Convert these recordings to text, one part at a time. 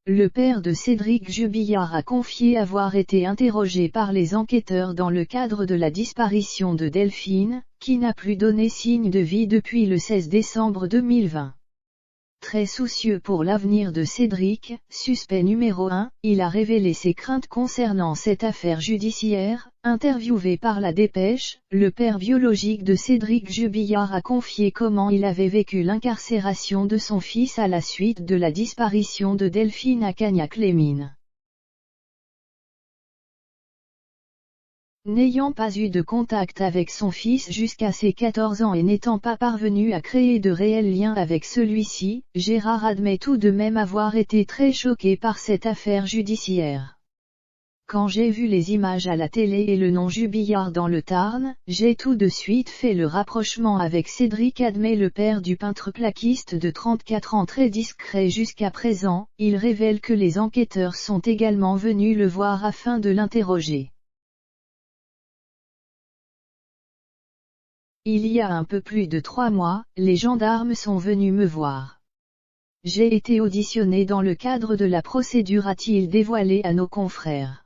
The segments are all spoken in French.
le père de Cédric Jubillard a confié avoir été interrogé par les enquêteurs dans le cadre de la disparition de Delphine, qui n'a plus donné signe de vie depuis le 16 décembre 2020. Très soucieux pour l'avenir de Cédric, suspect numéro 1, il a révélé ses craintes concernant cette affaire judiciaire. Interviewé par La Dépêche, le père biologique de Cédric Jubillard a confié comment il avait vécu l'incarcération de son fils à la suite de la disparition de Delphine à Cagnac-les-Mines. N'ayant pas eu de contact avec son fils jusqu'à ses 14 ans et n'étant pas parvenu à créer de réels liens avec celui-ci, Gérard admet tout de même avoir été très choqué par cette affaire judiciaire. Quand j'ai vu les images à la télé et le nom Jubillard dans le Tarn, j'ai tout de suite fait le rapprochement avec Cédric, admet le père du peintre plaquiste de 34 ans très discret jusqu'à présent. Il révèle que les enquêteurs sont également venus le voir afin de l'interroger. Il y a un peu plus de 3 mois, les gendarmes sont venus me voir. J'ai été auditionné dans le cadre de la procédure, a-t-il dévoilé à nos confrères.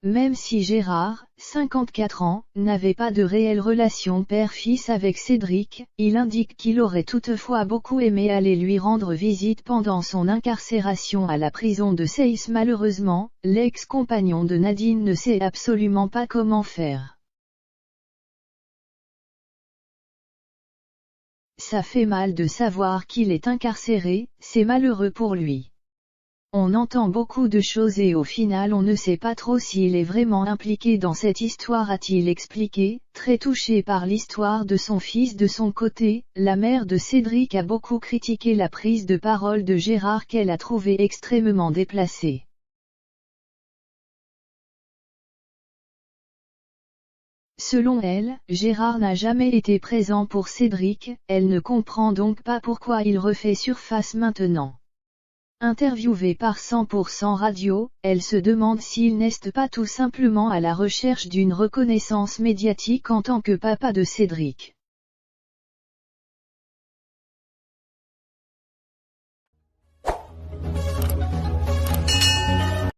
Même si Gérard, 54 ans, n'avait pas de réelle relation père-fils avec Cédric, il indique qu'il aurait toutefois beaucoup aimé aller lui rendre visite pendant son incarcération à la prison de Seyss. Malheureusement, l'ex-compagnon de Nadine ne sait absolument pas comment faire. Ça fait mal de savoir qu'il est incarcéré, c'est malheureux pour lui. On entend beaucoup de choses et au final on ne sait pas trop s'il est vraiment impliqué dans cette histoire, a-t-il expliqué, très touché par l'histoire de son fils. De son côté, la mère de Cédric a beaucoup critiqué la prise de parole de Gérard qu'elle a trouvée extrêmement déplacée. Selon elle, Gérard n'a jamais été présent pour Cédric, elle ne comprend donc pas pourquoi il refait surface maintenant. Interviewée par 100% Radio, elle se demande s'il n'est pas tout simplement à la recherche d'une reconnaissance médiatique en tant que papa de Cédric.